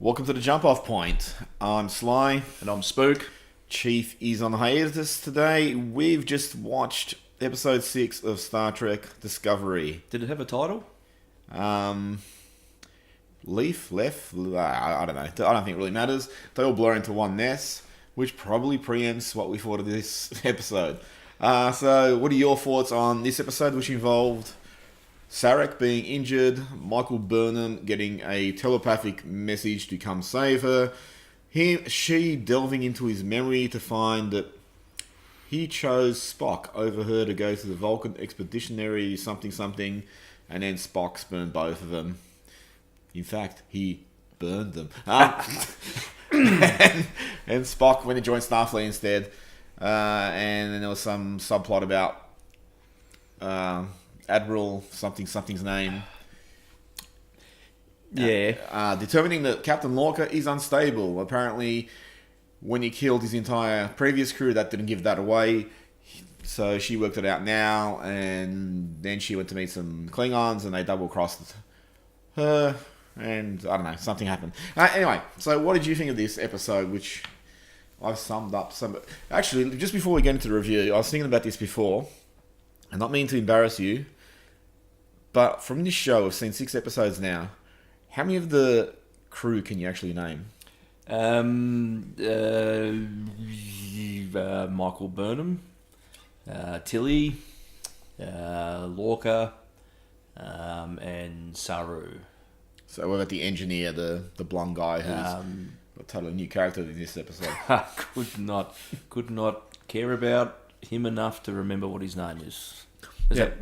Welcome to the Jump Off Point. I'm Sly. And I'm Spook. Chief is on hiatus today. We've just watched episode 6 of Star Trek Discovery. Did it have a title? Leaf, left, I don't know. I don't think it really matters. They all blur into one mess, which probably preempts what we thought of this episode. So what are your thoughts on this episode, which involved Sarek being injured, Michael Burnham getting a telepathic message to come save her, she delving into his memory to find that he chose Spock over her to go to the Vulcan Expeditionary something, and then Spock burned both of them. In fact, he burned them. And Spock went to join Starfleet instead. And then there was some subplot about Admiral something's name. Yeah. Determining that Captain Lorca is unstable. Apparently, when he killed his entire previous crew, that didn't give that away. So she worked it out now, and then she went to meet some Klingons, and they double-crossed her, and I don't know, something happened. Anyway, so what did you think of this episode, which I've summed up some... Actually, just before we get into the review, I was thinking about this before, and not meaning to embarrass you, but from this show, I've seen 6 episodes now. How many of the crew can you actually name? Michael Burnham, Tilly, Lorca, and Saru. So what about the engineer, the blonde guy who's got a totally new character in this episode? could not care about him enough to remember what his name is. Is that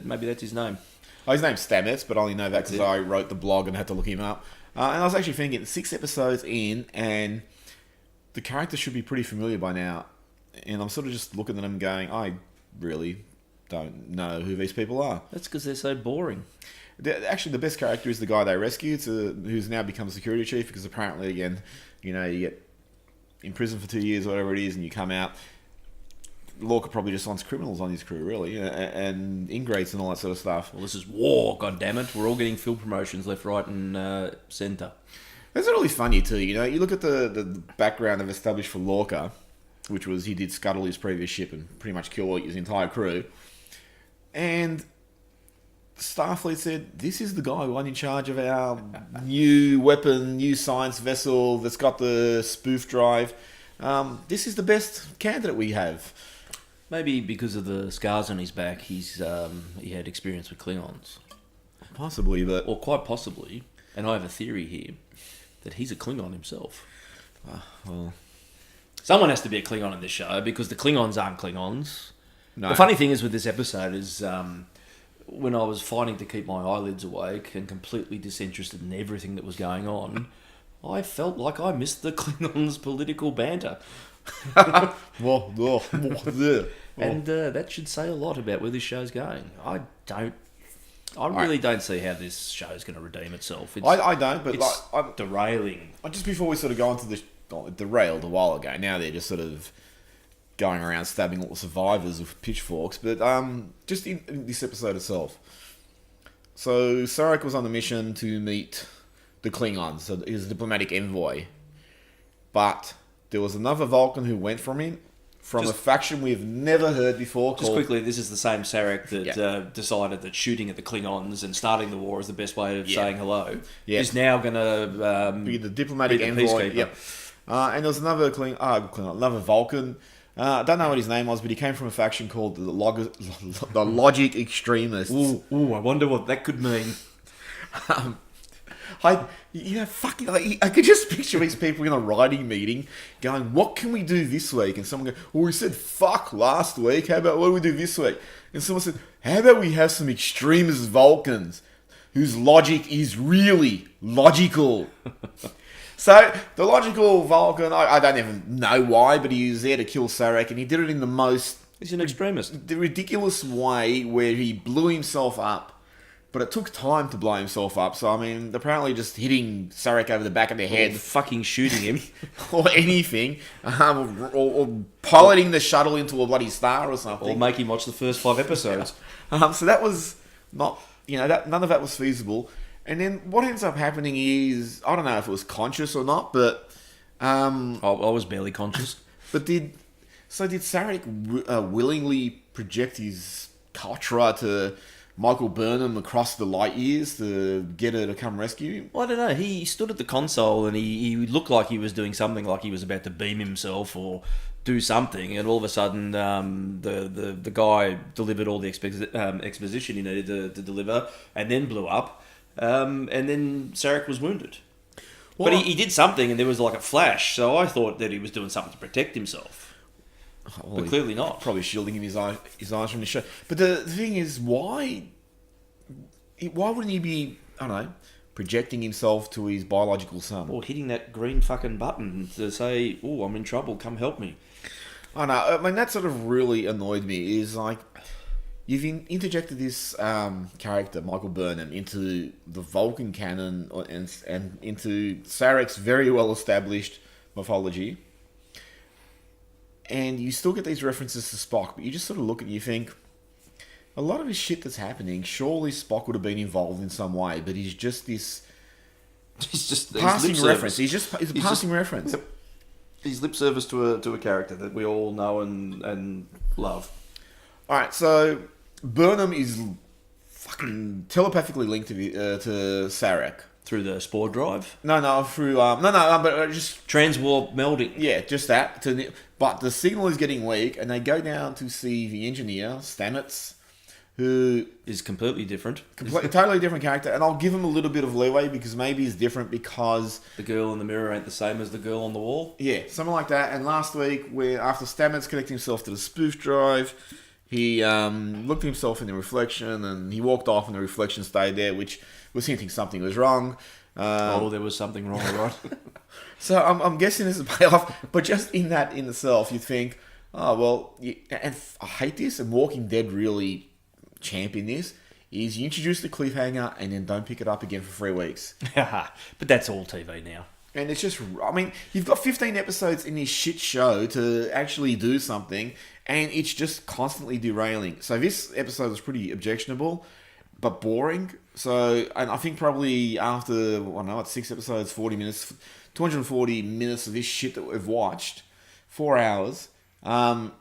maybe that's his name? Oh, his name's Stamets, but I only know that because I wrote the blog and had to look him up. And I was actually thinking, 6 episodes in, and the character should be pretty familiar by now. And I'm sort of just looking at them going, I really don't know who these people are. That's because they're so boring. Actually, the best character is the guy they rescued, who's now become security chief, because apparently, again, you get in prison for 2 years, whatever it is, and you come out. Lorca probably just wants criminals on his crew, really, and ingrates and all that sort of stuff. Well, this is war, goddammit. We're all getting field promotions left, right, and centre. That's really funny, too. You look at the background they've established for Lorca, which was he did scuttle his previous ship and pretty much kill his entire crew. And Starfleet said, this is the guy who in charge of our new weapon, new science vessel that's got the spoof drive. This is the best candidate we have. Maybe because of the scars on his back, he had experience with Klingons. Possibly, but... Or quite possibly, and I have a theory here, that he's a Klingon himself. Well... Someone has to be a Klingon in this show, because the Klingons aren't Klingons. No. The funny thing is with this episode is... when I was fighting to keep my eyelids awake and completely disinterested in everything that was going on, I felt like I missed the Klingons' political banter. And that should say a lot about where this show's going. I really don't see how this show's going to redeem itself. I don't, but it's derailing. Just before we sort of go into the... It derailed a while ago. Now they're just sort of going around stabbing all the survivors with pitchforks. But just in this episode itself. So Sarek was on a mission to meet the Klingons. So he was a diplomatic envoy. But there was another Vulcan who went from him, from a faction we've never heard before. Just quickly, this is the same Sarek that decided that shooting at the Klingons and starting the war is the best way of saying hello. Yeah. Is now going to be the diplomatic envoy. Yeah. And there was another another Vulcan. I don't know what his name was, but he came from a faction called the Logic Extremists. Ooh, I wonder what that could mean. I could just picture these people in a writing meeting going, what can we do this week? And someone go, well, we said fuck last week. How about what do we do this week? And someone said, how about we have some extremist Vulcans whose logic is really logical? So, the logical Vulcan, I don't even know why, but he was there to kill Sarek, and he did it in the most... He's an extremist. The ridiculous way where he blew himself up. But it took time to blow himself up. So, I mean, apparently just hitting Sarek over the back of the head. Or fucking shooting him. or anything. Or piloting the shuttle into a bloody star or something. Or make him watch the first 5 episodes. So that was not... none of that was feasible. And then what ends up happening is, I don't know if it was conscious or not, but I was barely conscious. but did Sarek willingly project his Katra to Michael Burnham across the light years to get her to come rescue him? Well, I don't know. He stood at the console and he looked like he was doing something, like he was about to beam himself or do something, and all of a sudden the guy delivered all the exposition he needed to deliver, and then blew up, and then Sarek was wounded. Well, But he did something, and there was like a flash, so I thought that he was doing something to protect himself. well, But clearly not. probably shielding him his eyes from the show. But the thing is, why wouldn't he be, I don't know, projecting himself to his biological son? Or hitting that green fucking button to say, "Oh, I'm in trouble, come help me." I know. I mean, that sort of really annoyed me. Is like you've interjected this character, Michael Burnham, into the Vulcan canon and into Sarek's very well established mythology, and you still get these references to Spock. But you just sort of look at it and you think, a lot of his shit that's happening, surely Spock would have been involved in some way, but he's just this He's just passing his reference. service. He's a passing reference. Yep. He's lip service to a character that we all know and love. All right, so Burnham is fucking telepathically linked to Sarek. Through the spore drive. No, through but just Transwarp melding. yeah, just that. But the signal is getting weak, and they go down to see the engineer Stamets, who Is completely different. totally different character. And I'll give him a little bit of leeway because maybe he's different because The girl in the mirror ain't the same as the girl on the wall. yeah, something like that. And last week, where after Stamets connected himself to the spoof drive, he looked at himself in the reflection, and he walked off, and the reflection stayed there, which was hinting something was wrong. There was something wrong, right? So I'm guessing this is a payoff, but just in itself, you think, oh well. And I hate this, and Walking Dead really champion this. Is you introduce the cliffhanger and then don't pick it up again for 3 weeks. But that's all TV now. And it's just, I mean, you've got 15 episodes in this shit show to actually do something, and it's just constantly derailing. So this episode was pretty objectionable, but boring. So, and I think probably after, I don't know, it's 6 episodes, 40 minutes, 240 minutes of this shit that we've watched, 4 hours, I'm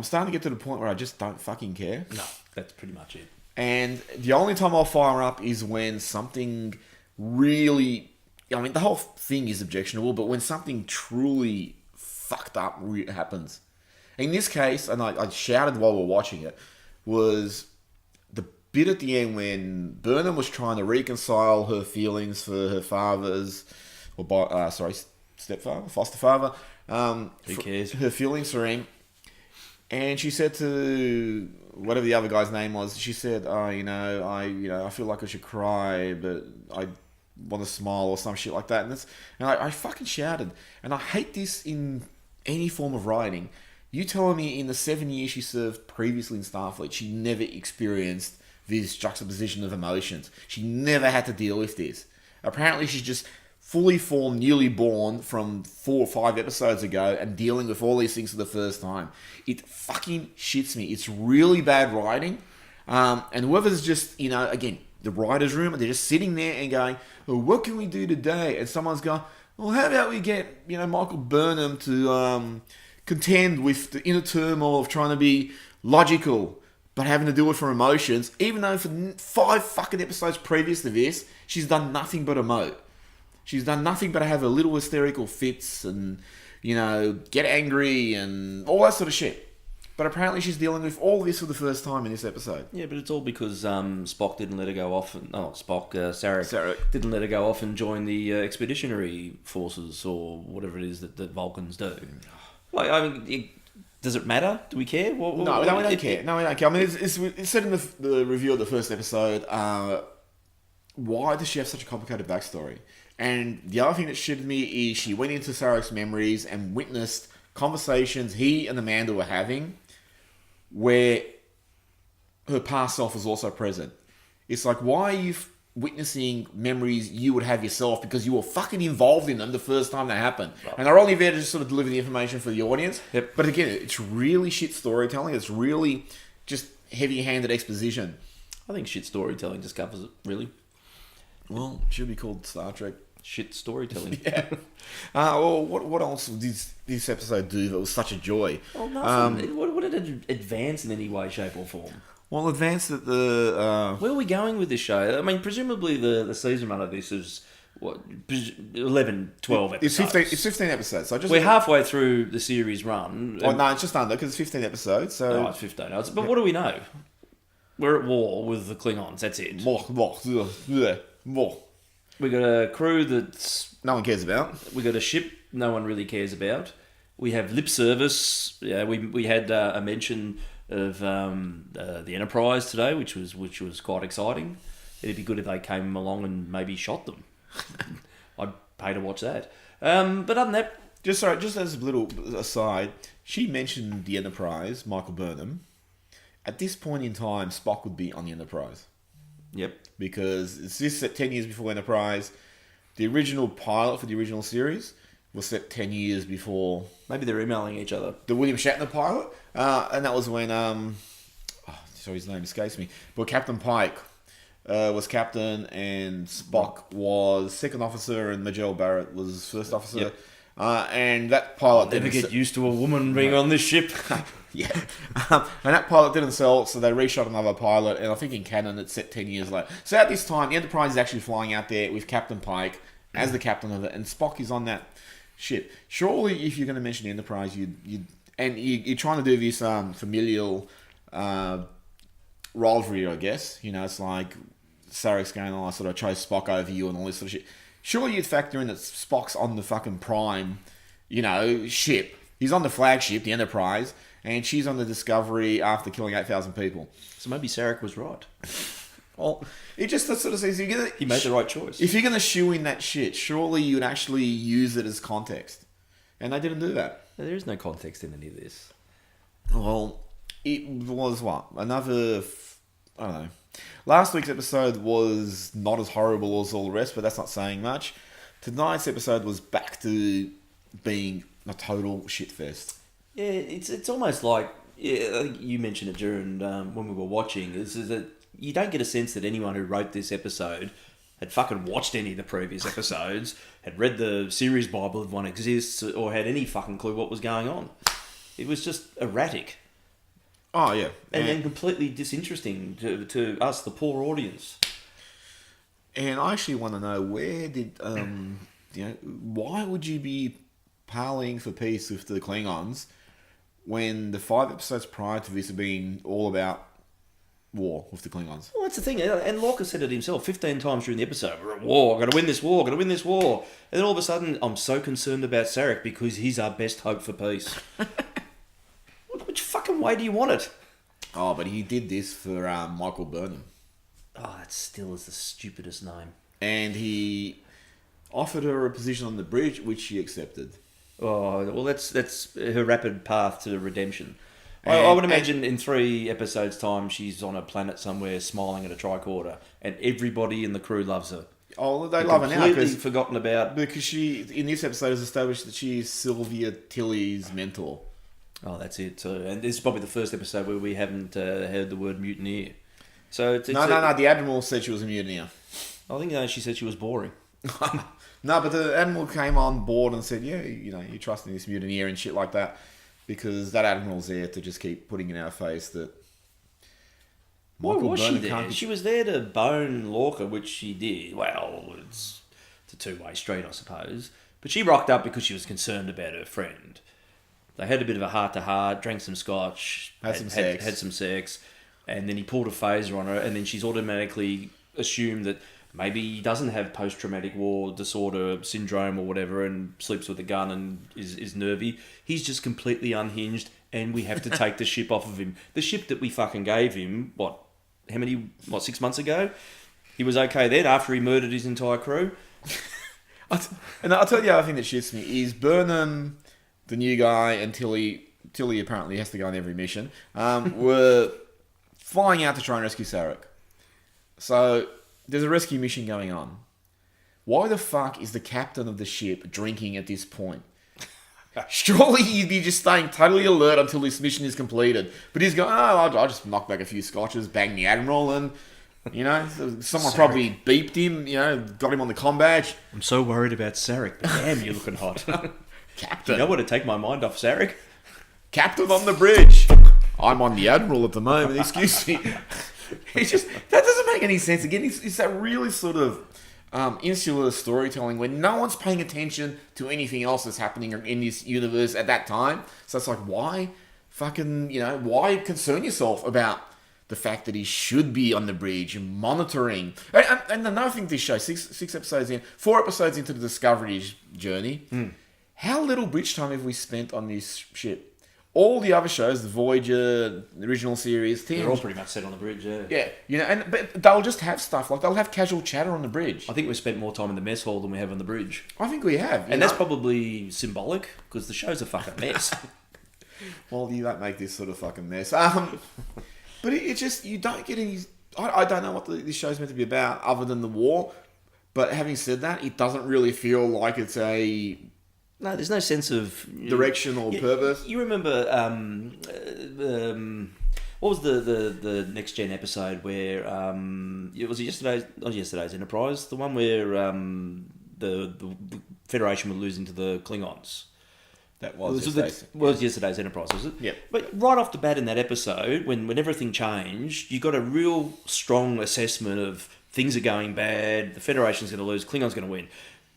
starting to get to the point where I just don't fucking care. No, that's pretty much it. And the only time I'll fire up is when something really... I mean, the whole thing is objectionable, but when something truly fucked up happens. In this case, and I shouted while we were watching it, was the bit at the end when Burnham was trying to reconcile her feelings for her father's... stepfather, foster father. Who cares? Her feelings for him. And she said to whatever the other guy's name was, she said, I feel like I should cry, but I want to smile or some shit like that. And I fucking shouted. And I hate this in any form of writing. You telling me in the 7 years she served previously in Starfleet, she never experienced this juxtaposition of emotions. She never had to deal with this. Apparently she's just fully formed, newly born from 4 or 5 episodes ago and dealing with all these things for the first time. It fucking shits me. It's really bad writing. And whoever's just, again, the writer's room, they're just sitting there and going, well, what can we do today? And someone's going, well, how about we get, Michael Burnham to contend with the inner turmoil of trying to be logical, but having to do it from emotions, even though for 5 fucking episodes previous to this, she's done nothing but emote. She's done nothing but have her little hysterical fits and, get angry and all that sort of shit. But apparently she's dealing with all this for the first time in this episode. Yeah, but it's all because Spock didn't let her go off. Sarek didn't let her go off and join the expeditionary forces or whatever it is that Vulcans do. Like, I mean, does it matter? Do we care? No, we don't care. No, we don't care. I mean, it's said in the review of the first episode, why does she have such a complicated backstory? And the other thing that shitted me is she went into Sarek's memories and witnessed conversations he and Amanda were having where her past self was also present. It's like, why are you witnessing memories you would have yourself because you were fucking involved in them the first time they happened? Right. And they're only there to just sort of deliver the information for the audience. Yep. But again, it's really shit storytelling. It's really just heavy-handed exposition. I think shit storytelling just covers it, really. Well, should be called Star Trek. Shit storytelling. Yeah. Well, what else did this episode do that was such a joy? Well, nothing. What did it advance in any way, shape, or form? Well, advanced at the... Where are we going with this show? I mean, presumably the season run of this is, 11, 12 episodes. It's 15 episodes. So We're halfway through the series run. Oh, no, it's just under, because it's 15 episodes. So... Oh, it's 15. But what do we know? We're at war with the Klingons, that's it. We got a crew that's... No one cares about. We got a ship no one really cares about. We have lip service. Yeah, we had a mention of the Enterprise today, which was quite exciting. It'd be good if they came along and maybe shot them. I'd pay to watch that. But other than that, just as a little aside, she mentioned the Enterprise, Michael Burnham. At this point in time, Spock would be on the Enterprise. Yep. Because it's this set 10 years before Enterprise. The original pilot for the original series was set 10 years before... Maybe they're emailing each other. The William Shatner pilot. And that was when... sorry, his name escapes me. But Captain Pike was captain and Spock was second officer and Majel Barrett was first officer. Yep. And that pilot... Never get used to a woman being on this ship. Yeah. And that pilot didn't sell, so they reshot another pilot, and I think in canon it's set 10 years later. So at this time, the Enterprise is actually flying out there with Captain Pike as the captain of it, and Spock is on that ship. Surely, if you're going to mention the Enterprise, you're trying to do this familial rivalry, I guess. You know, it's like Sarek's going, I sort of chose Spock over you and all this sort of shit. Surely you'd factor in that Spock's on the fucking prime, ship. He's on the flagship, the Enterprise, and she's on the Discovery after killing 8,000 people. So maybe Sarek was right. Well, it just sort of says he made the right choice. If you're going to shoe in that shit, surely you'd actually use it as context. And they didn't do that. There is no context in any of this. Well, it was what? Another... I don't know. Last week's episode was not as horrible as all the rest, but that's not saying much. Tonight's episode was back to being a total shitfest. Yeah, it's almost like... Yeah, I think you mentioned it during when we were watching, is that you don't get a sense that anyone who wrote this episode had fucking watched any of the previous episodes, had read the series Bible if one exists, or had any fucking clue what was going on. It was just erratic. Oh, yeah. And completely disinteresting to us, the poor audience. And I actually want to know, where did... why would you be parleying for peace with the Klingons when the 5 episodes prior to this have been all about war with the Klingons? Well, that's the thing. And Lorca said it himself 15 times during the episode. We're at war. I've got to win this war. I've got to win this war. And then all of a sudden, I'm so concerned about Sarek because he's our best hope for peace. Which fucking way do you want it? Oh, but he did this for Michael Burnham. Oh, that still is the stupidest name. And he offered her a position on the bridge, which she accepted. Oh, well, that's her rapid path to redemption. I would imagine in 3 episodes' time, she's on a planet somewhere smiling at a tricorder, and everybody in the crew loves her. Oh, they love her now because forgotten about because she in this episode has established that she's Sylvia Tilly's mentor. Oh, that's it. So, and this is probably the first episode where we haven't heard the word mutineer. So it's no. The Admiral said she was a mutineer. I think she said she was boring. No, but the Admiral came on board and said, yeah, you trust in this mutineer and shit like that, because that Admiral's there to just keep putting in our face that Why was she there? She was there to bone Lorca, which she did. Well, it's a two-way street, I suppose. But she rocked up because she was concerned about her friend. They had a bit of a heart-to-heart, drank some scotch, had some sex, and then he pulled a phaser on her, and then she's automatically assumed that maybe he doesn't have post-traumatic war disorder syndrome or whatever and sleeps with a gun and is nervy. He's just completely unhinged and we have to take the ship off of him. The ship that we fucking gave him, 6 months ago? He was okay then after he murdered his entire crew. And I'll tell you the other thing that shits me is Burnham, the new guy, and Tilly apparently has to go on every mission, were flying out to try and rescue Sarek. So there's a rescue mission going on. Why the fuck is the captain of the ship drinking at this point? Surely you'd be just staying totally alert until this mission is completed. But he's going, I'll just knock back a few scotches, bang the Admiral, and You know, someone probably beeped him. You know, got him on the comm badge. I'm so worried about Sarek, but damn, you're looking hot. Captain, You know what to take my mind off Sarek? Captain on the bridge. I'm on the Admiral at the moment. Excuse me. It's just that doesn't make any sense. Again, it's that really sort of insular storytelling where no one's paying attention to anything else that's happening in this universe at that time. So it's like, why why concern yourself about the fact that he should be on the bridge and monitoring? And another thing this show, 4 episodes into the Discovery's journey, how little bridge time have we spent on this ship? All the other shows, the Voyager, the original series, They're all pretty much set on the bridge, yeah. Yeah, but they'll just have stuff like they'll have casual chatter on the bridge. I think we've spent more time in the mess hall than we have on the bridge. I think we have, and that's probably symbolic because the show's a fucking mess. Well, you don't make this sort of fucking mess. But it just you don't get any. I don't know what this show's meant to be about other than the war. But having said that, it doesn't really feel like it's a. No, there's no sense of direction or purpose. You remember what was the next gen episode where it was yesterday's Enterprise, the one where the Federation were losing to the Klingons. That was yesterday's Enterprise, was it? Yeah. But right off the bat in that episode, when everything changed, you got a real strong assessment of things are going bad, the Federation's going to lose, Klingon's going to win.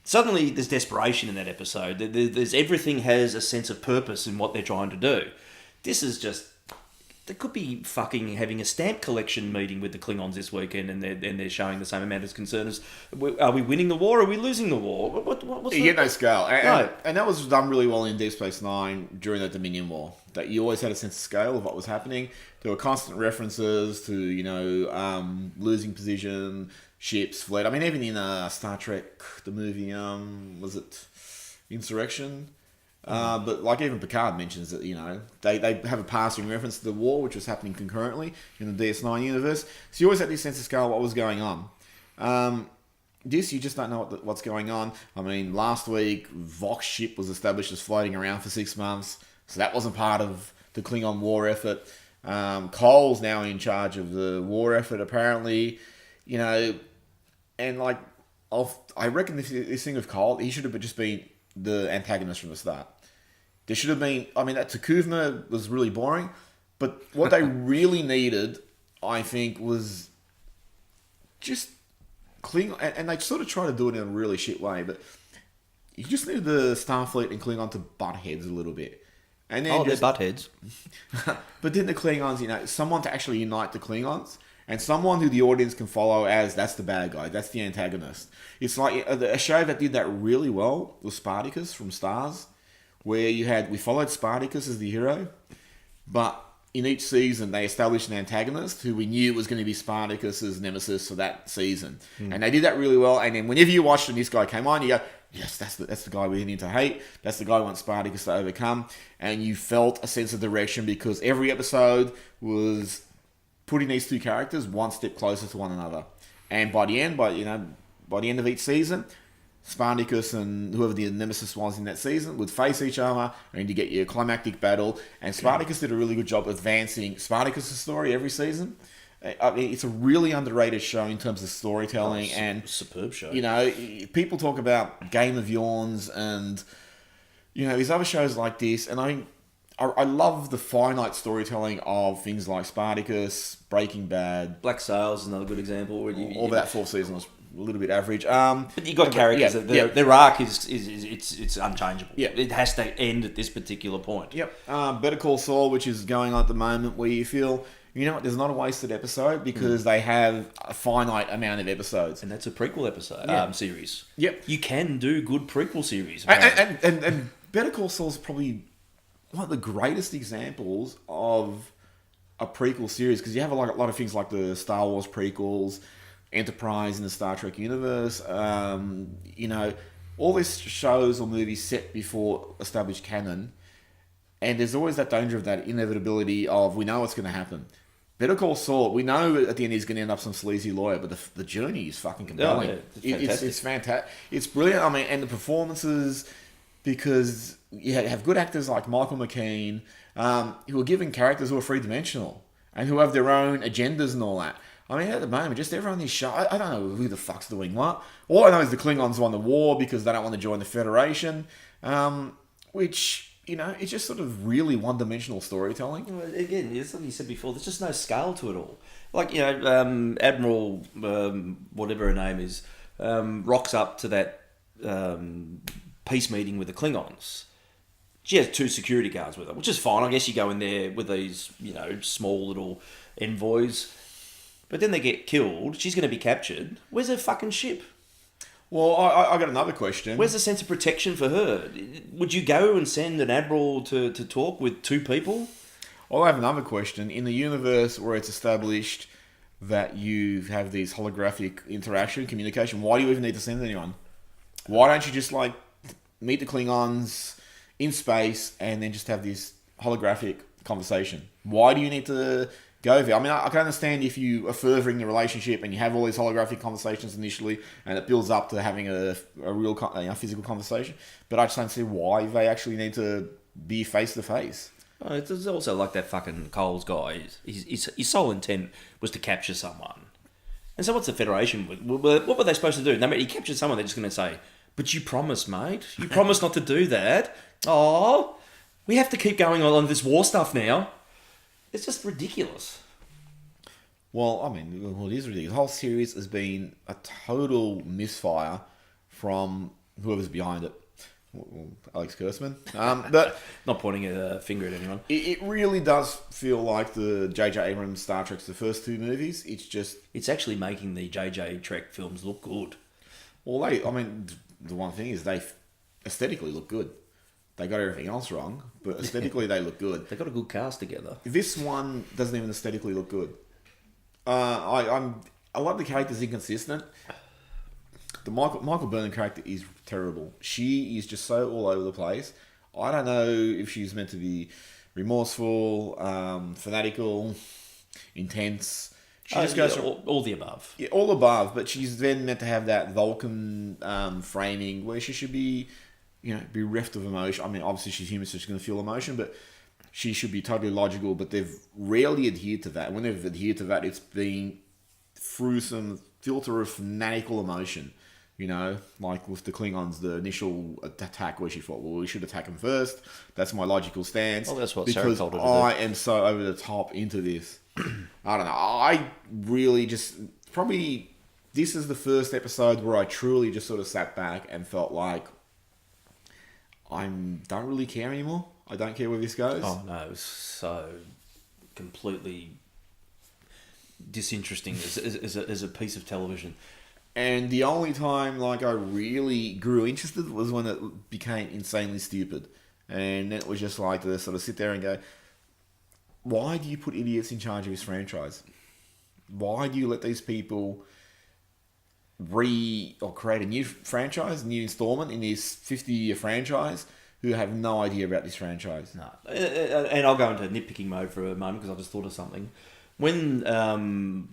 Suddenly, there's desperation in that episode. There's everything has a sense of purpose in what they're trying to do. This is just... They could be fucking having a stamp collection meeting with the Klingons this weekend and they're showing the same amount of concern as... Are we winning the war or are we losing the war? What's you get no scale. And that was done really well in Deep Space Nine during the Dominion War. That you always had a sense of scale of what was happening. There were constant references to, losing position... ships, fleet. I mean, even in Star Trek, the movie, was it Insurrection? But like even Picard mentions that, they have a passing reference to the war, which was happening concurrently in the DS9 universe. So you always had this sense of scale of what was going on. This, you just don't know what's going on. I mean, last week, Vox ship was established as floating around for 6 months. So that wasn't part of the Klingon war effort. Cole's now in charge of the war effort, apparently. And I reckon this thing of Cole, he should have just been the antagonist from the start. There should have been, that Takuvma was really boring, but what they really needed, I think, was just Klingon, and they sort of try to do it in a really shit way, but you just needed the Starfleet and Klingon to butt heads a little bit. And then they're butt heads. But then the Klingons, someone to actually unite the Klingons. And someone who the audience can follow as, that's the bad guy, that's the antagonist. It's like a show that did that really well was Spartacus from Stars, where we followed Spartacus as the hero, but in each season they established an antagonist who we knew was going to be Spartacus's nemesis for that season. And they did that really well, and then whenever you watched and this guy came on, you go, yes, that's the guy we need to hate, that's the guy we want Spartacus to overcome, and you felt a sense of direction because every episode was... putting these two characters one step closer to one another, and by the end of each season, Spartacus and whoever the nemesis was in that season would face each other, and you get your climactic battle. And Spartacus did a really good job advancing Spartacus' story every season. I mean, it's a really underrated show in terms of storytelling and superb show. People talk about Game of Yawns and these other shows like this, and I love the finite storytelling of things like Spartacus, Breaking Bad. Black Sails is another good example. All that 4th season was a little bit average. But you got characters that their arc is unchangeable. Yeah. It has to end at this particular point. Yep. Better Call Saul, which is going on at the moment, where you feel, there's not a wasted episode because they have a finite amount of episodes. And that's a prequel episode series. Yep. You can do good prequel series. And Better Call Saul is probably one of the greatest examples of a prequel series, because you have a lot of things like the Star Wars prequels, Enterprise in the Star Trek universe, all these shows or movies set before established canon, and there's always that danger of that inevitability of we know what's going to happen. Better Call Saul, we know at the end he's going to end up some sleazy lawyer, but the journey is fucking compelling. It's fantastic. It's brilliant. And the performances, because you have good actors like Michael McKean, who are given characters who are three-dimensional and who have their own agendas and all that. I mean, at the moment, just everyone is shut. I don't know who the fuck's doing what. All I know is the Klingons won the war because they don't want to join the Federation, which, it's just sort of really one-dimensional storytelling. Well, again, it's like you said before, there's just no scale to it all. Like, Admiral, whatever her name is, rocks up to that peace meeting with the Klingons. She has 2 security guards with her, which is fine. I guess you go in there with these, small little envoys. But then they get killed. She's going to be captured. Where's her fucking ship? Well, I got another question. Where's the sense of protection for her? Would you go and send an admiral to talk with 2 people? Well, I have another question. In the universe where it's established that you have these holographic interaction, communication, why do you even need to send anyone? Why don't you just, meet the Klingons in space and then just have this holographic conversation? Why do you need to go there? I mean, I can understand if you are furthering the relationship and you have all these holographic conversations initially and it builds up to having a real physical conversation, but I just don't see why they actually need to be face-to-face. Oh, it's also like that fucking Coles guy. His sole intent was to capture someone. And so what's the Federation? What were they supposed to do? No, he captured someone, they're just going to say, but you promised, mate. You promised not to do that. Oh, we have to keep going on this war stuff now. It's just ridiculous. Well, I mean, it is ridiculous. The whole series has been a total misfire from whoever's behind it. Well, Alex Kurtzman. But Not pointing a finger at anyone. it really does feel like the J.J. Abrams Star Trek's the first 2 movies. It's actually making the J.J. Trek films look good. Well, the one thing is they aesthetically look good. They got everything else wrong, but aesthetically they look good. They got a good cast together. This one doesn't even aesthetically look good. A lot of the characters inconsistent. The Michael Burnham character is terrible. She is just so all over the place. I don't know if she's meant to be remorseful, fanatical, intense. She just goes through all the above. Yeah, all above. But she's then meant to have that Vulcan framing where she should be, be reft of emotion. I mean, obviously she's human, so she's going to feel emotion, but she should be totally logical. But they've rarely adhered to that. When they've adhered to that, it's been through some filter of fanatical emotion. Like with the Klingons, the initial attack where she thought, well, we should attack them first. That's my logical stance. Well, that's what Sarah told her to do. I am so over the top into this. I don't know. I really just... Probably this is the first episode where I truly just sort of sat back and felt like I don't really care anymore. I don't care where this goes. Oh, no. It was so completely disinteresting as a piece of television. And the only time I really grew interested was when it became insanely stupid. And then it was just to sort of sit there and go, why do you put idiots in charge of this franchise? Why do you let these people create a new franchise, a new installment in this 50-year franchise who have no idea about this franchise? No. And I'll go into nitpicking mode for a moment because I just thought of something. When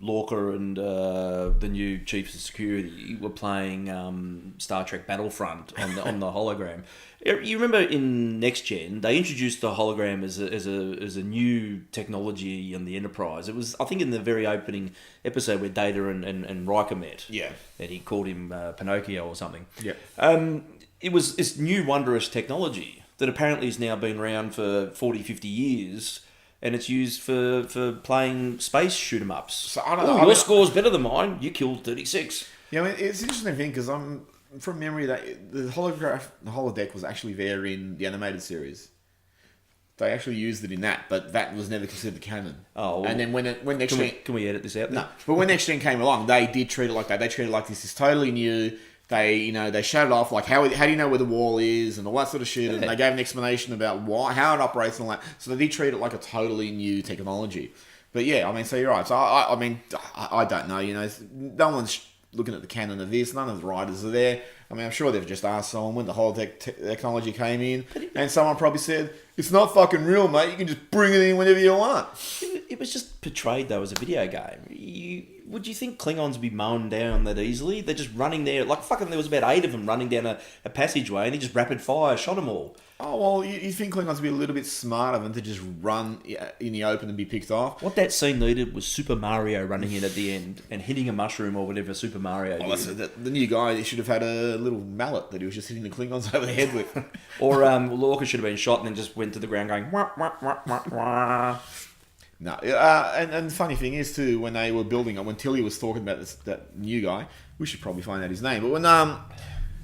Lorca and the new chiefs of security were playing Star Trek Battlefront on the hologram, you remember in Next Gen they introduced the hologram as a new technology on the Enterprise. It was, I think, in the very opening episode where Data and Riker met. Yeah, and he called him Pinocchio or something. Yeah, it was this new wondrous technology that apparently has now been around for 40, 50 years. And it's used for playing space shoot-em-ups. So I don't know. Your score's better than mine. You killed 36. Yeah, I mean, it's an interesting thing because I'm from memory that the holodeck was actually there in the animated series. They actually used it in that, but that was never considered canon. Oh, well, and then when Next Gen, can we edit this out? Then? No, but when Next Gen came along, they did treat it like that. They treated it like this is totally new. They, they showed it off like how do you know where the wall is and all that sort of shit, and they gave an explanation about how it operates and all that. So they did treat it like a totally new technology. But yeah, I mean, so you're right. So I mean, I don't know. No one's looking at the canon of this. None of the writers are there. I mean, I'm sure they've just asked someone when the holodeck technology came in, and someone probably said, "It's not fucking real, mate. You can just bring it in whenever you want." It was just portrayed though as a video game. would you think Klingons would be mown down that easily? They're just running there. Like, fucking, there was about 8 of them running down a passageway, and he just rapid fire shot them all. Oh, well, you think Klingons would be a little bit smarter than to just run in the open and be picked off? What that scene needed was Super Mario running in at the end and hitting a mushroom or whatever Super Mario did. The new guy, he should have had a little mallet that he was just hitting the Klingons over the head with. Or Lorca should have been shot and then just went to the ground going, wah, wah, wah, wah, wah. No, and the funny thing is too, when they were building it, when Tilly was talking about that new guy, we should probably find out his name, but when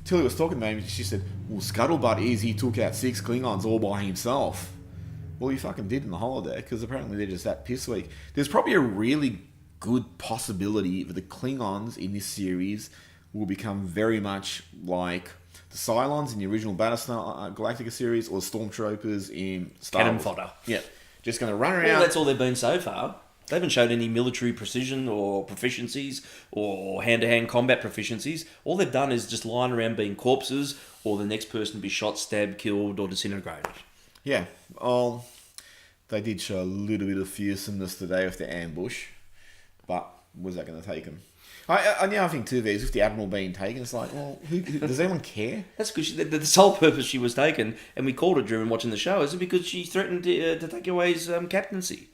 Tilly was talking about him, she said, well, scuttlebutt is he took out 6 Klingons all by himself. Well, he fucking did in the holodeck, because apparently they're just that piss weak. There's probably a really good possibility that the Klingons in this series will become very much like the Cylons in the original Battlestar Galactica series, or the Stormtroopers in Star Cannon Wars. fodder. Yeah, just going to run around. Well, that's all they've been so far. They haven't showed any military precision or proficiencies or hand-to-hand combat proficiencies. All they've done is just lying around being corpses, or the next person to be shot, stabbed, killed, or disintegrated. Yeah, well, they did show a little bit of fearsomeness today with the ambush, but was that going to take them? I now think too, there's with the Admiral being taken, it's like, well, does anyone care? That's because the sole purpose she was taken, and we called it during watching the show, is because she threatened to take away his captaincy.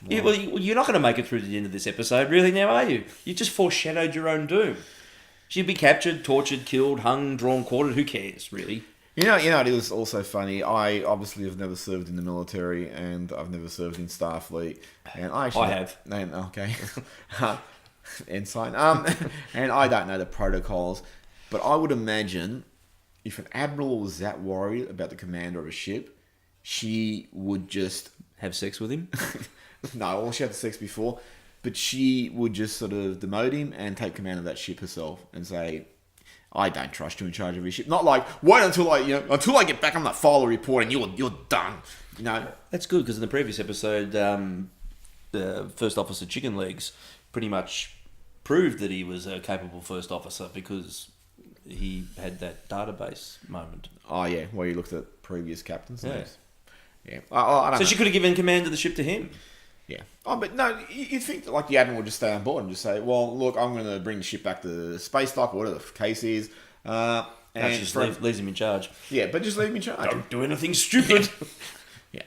Well, you're not going to make it through to the end of this episode, really, now, are you? You just foreshadowed your own doom. She'd be captured, tortured, killed, hung, drawn, quartered. Who cares, really? You know, it was also funny. I obviously have never served in the military, and I've never served in Starfleet. And I have. Okay. Ensign. And I don't know the protocols, but I would imagine if an admiral was that worried about the commander of a ship, she would just have sex with him. No, well, she had sex before, but she would just sort of demote him and take command of that ship herself and say, I don't trust you in charge of your ship. Not like, wait until I get back on that file report and you're done. You know. That's good, because in the previous episode, the First Officer Chicken Legs pretty much proved that he was a capable First Officer because he had that database moment. Oh, yeah, where you looked at previous captains' names. Yeah. I don't know. She could have given command of the ship to him. Yeah. Oh, but no, you'd think that, like, the Admiral would just stay on board and just say, well, look, I'm going to bring the ship back to space dock, or whatever the case is. And just leaves him in charge. Yeah, but just leave him in charge. Don't do anything stupid. Yeah.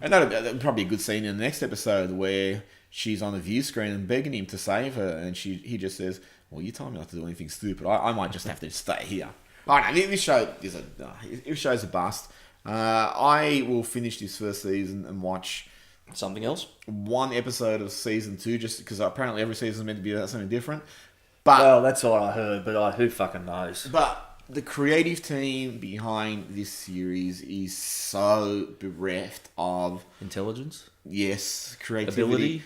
And that'd probably be a good scene in the next episode where she's on the view screen and begging him to save her, and he just says, well, you told me not to do anything stupid. I might just have to stay here. I don't know, this show's a bust. I will finish this first season and watch something else. One episode of season 2, just because apparently every season is meant to be about something different. But well, that's what I heard, but who fucking knows? But the creative team behind this series is so bereft of intelligence. Yes, creativity, ability,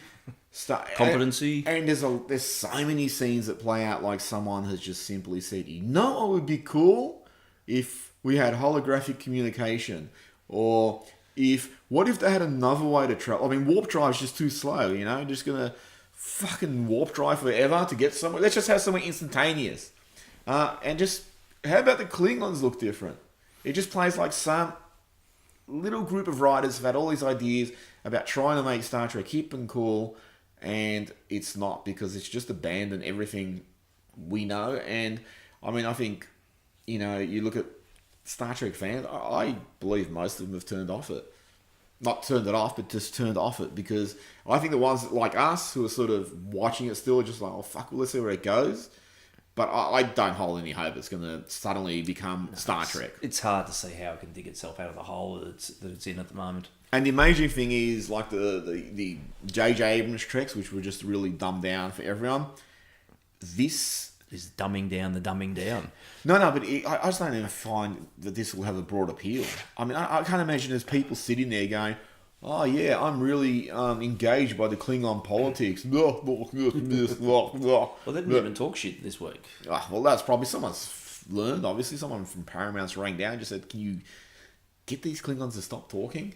competency, and there's so many scenes that play out like someone has just simply said, you know what would be cool if we had holographic communication, or what if they had another way to travel? I mean, warp drive's just too slow, you know? Just gonna fucking warp drive forever to get somewhere. Let's just have somewhere instantaneous. And just, how about the Klingons look different? It just plays like some little group of writers have had all these ideas about trying to make Star Trek hip and cool, and it's not, because it's just abandoned everything we know. And, I mean, I think, you know, you look at Star Trek fans, I believe most of them have turned off it. Not turned it off, but just turned off it, because I think the ones like us who are sort of watching it still are just like, oh fuck, well, let's see where it goes. But I don't hold any hope it's going to suddenly become Star Trek. It's hard to see how it can dig itself out of the hole that it's in at the moment. And the amazing thing is, like the J.J. Abrams Treks, which were just really dumbed down for everyone. This is dumbing down the dumbing down. No, but I just don't even find that this will have a broad appeal. I mean, I can't imagine there's people sitting there going, oh yeah, I'm really engaged by the Klingon politics. Well, they didn't even talk shit this week. Well, that's probably someone's learned. Obviously, someone from Paramount's rang down and just said, can you get these Klingons to stop talking?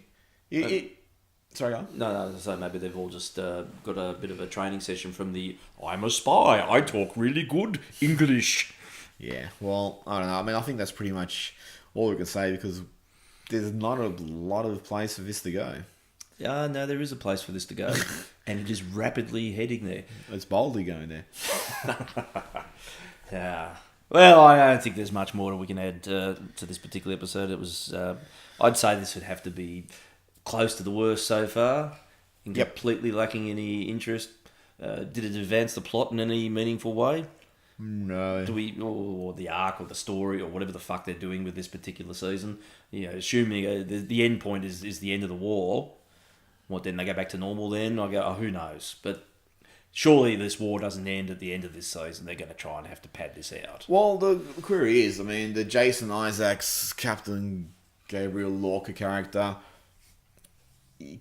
Sorry, go on. No, so maybe they've all just got a bit of a training session from the, I'm a spy, I talk really good English. Yeah, well, I don't know. I mean, I think that's pretty much all we can say, because there's not a lot of place for this to go. No, there is a place for this to go, and it is rapidly heading there. It's boldly going there. Yeah. Well, I don't think there's much more we can add to this particular episode. It was, I'd say this would have to be close to the worst so far, and completely lacking any interest. Did it advance the plot in any meaningful way? No. Or the arc, or the story, or whatever the fuck they're doing with this particular season? Assuming the end point is the end of the war. What, then they go back to normal then? I go, who knows? But surely this war doesn't end at the end of this season. They're going to try and have to pad this out. Well, the query is, the Jason Isaacs, Captain Gabriel Lorca character,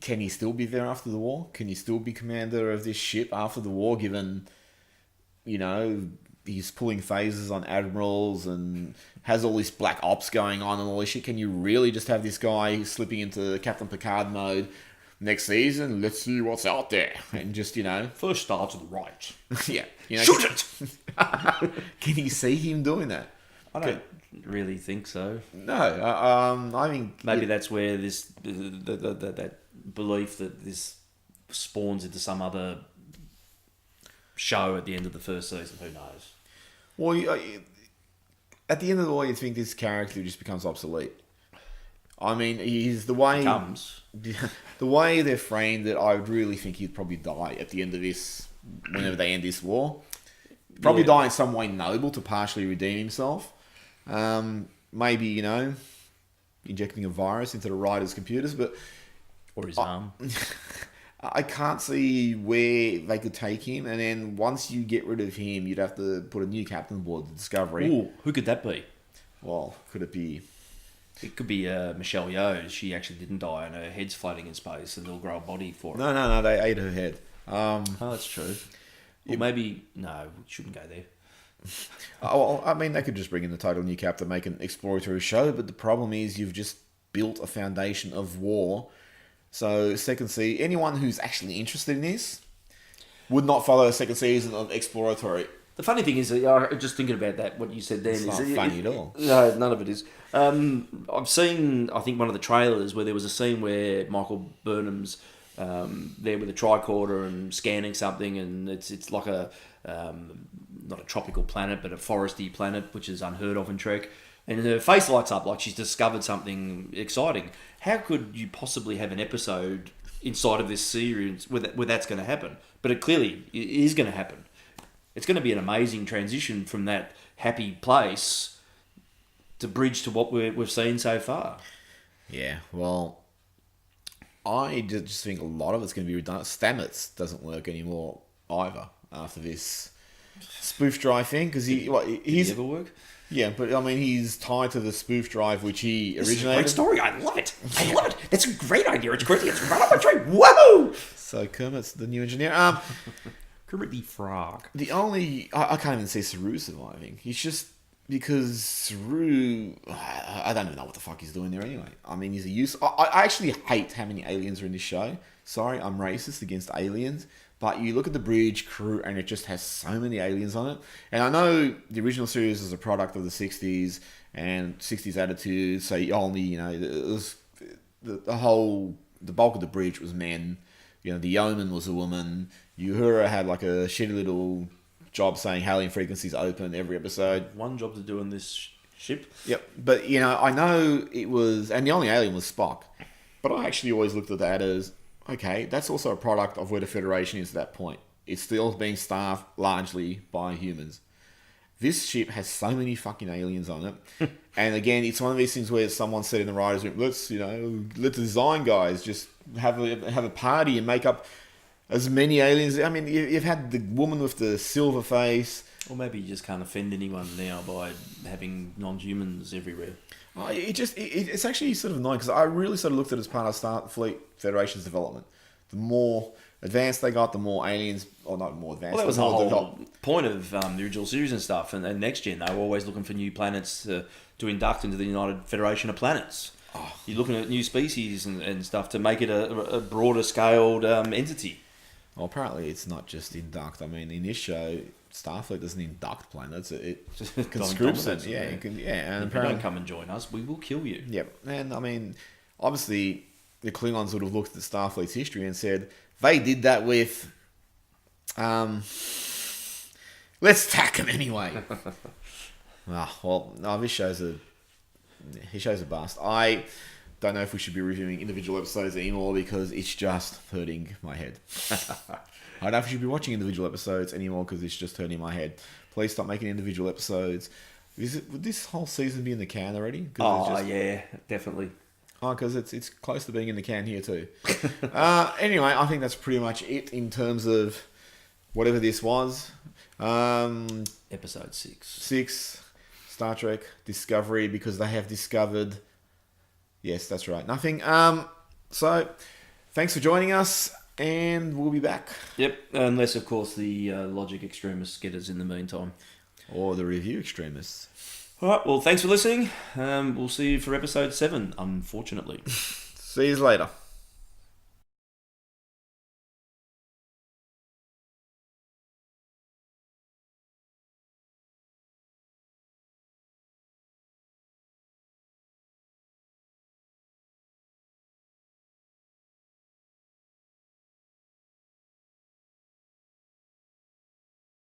can he still be there after the war? Can he still be commander of this ship after the war, given, he's pulling phases on admirals and has all this black ops going on and all this shit? Can you really just have this guy slipping into Captain Picard mode next season? Let's see what's out there. And just, First star to the right. Yeah. Shoot it! Can you see him doing that? I don't really think so. No. I think... Maybe that's where this that belief that this spawns into some other show at the end of the first season. Who knows? Well, at the end of the day, you think this character just becomes obsolete. He's the way... The way they're framed it, I would really think he'd probably die at the end of this, whenever they end this war. Probably die in some way noble to partially redeem himself. Maybe, injecting a virus into the writer's computers, but... Or his arm. I can't see where they could take him, and then once you get rid of him, you'd have to put a new captain aboard the Discovery. Ooh, who could that be? Well, could it be... It could be Michelle Yeoh. She actually didn't die, and her head's floating in space, and they'll grow a body for her. No, they ate her head. Oh, that's true. Well, maybe... No, we shouldn't go there. They could just bring in the total new captain, make an exploratory show, but the problem is you've just built a foundation of war. So, second season, anyone who's actually interested in this would not follow a second season of exploratory. The funny thing is, just thinking about that, what you said then... It's not funny at all. No, none of it is. I've seen, I think, one of the trailers where there was a scene where Michael Burnham's there with a tricorder and scanning something, and it's like a... not a tropical planet, but a foresty planet, which is unheard of in Trek. And her face lights up like she's discovered something exciting. How could you possibly have an episode inside of this series where that's going to happen? But it clearly is going to happen. It's going to be an amazing transition from that happy place to bridge to what we've seen so far. Yeah, well, I just think a lot of it's going to be redundant. Stamets doesn't work anymore either after this spoof drive thing, because he's... Did he ever work? Yeah, but he's tied to the spoof drive which he originated. It's a great story. I love it. It's a great idea. It's crazy. It's right up my tree. Whoa! So Kermit's the new engineer. Kermit the Frog. I can't even see Saru surviving. He's just... Because Saru... I don't even know what the fuck he's doing there anyway. He's a use... I actually hate how many aliens are in this show. Sorry, I'm racist against aliens. But you look at the bridge crew and it just has so many aliens on it. And I know the original series is a product of the 60s and 60s attitude. So you only, it was the bulk of the bridge was men. The yeoman was a woman. Uhura had like a shitty little job saying hailing frequencies open every episode. One job to do on this ship. Yep. But, I know it was... And the only alien was Spock. But I actually always looked at that as... Okay, that's also a product of where the Federation is at that point. It's still being staffed largely by humans. This ship has so many fucking aliens on it. And again, it's one of these things where someone said in the writer's room, let's the design guys just have a party and make up as many aliens. You've had the woman with the silver face. Or maybe you just can't offend anyone now by having non-humans everywhere. It's actually sort of annoying because I really sort of looked at it as part of Starfleet Federation's development. The more advanced they got, the more aliens, or not more advanced. Well, that was the whole point of the original series and stuff. And Next Gen, they were always looking for new planets to induct into the United Federation of Planets. You're looking at new species and stuff to make it a broader scaled entity. Well, apparently it's not just induct. In this show... Starfleet doesn't induct planets; it conscripts them. Yeah, and if you don't come and join us, we will kill you. Yep, and obviously, the Klingons would have looked at Starfleet's history and said, they did that with... let's tack him anyway. No, this show's a bust. I don't know if we should be reviewing individual episodes anymore because it's just hurting my head. I don't know if we should be watching individual episodes anymore because it's just hurting my head. Please stop making individual episodes. Would this whole season be in the can already? Yeah, definitely. Oh, because it's close to being in the can here too. Anyway, I think that's pretty much it in terms of whatever this was. Episode 6. 6, Star Trek Discovery, because they have discovered... Yes, that's right. Nothing. So, thanks for joining us, and we'll be back. Yep, unless, of course, the logic extremists get us in the meantime. Or the review extremists. All right, well, thanks for listening. We'll see you for episode 7, unfortunately. See you later.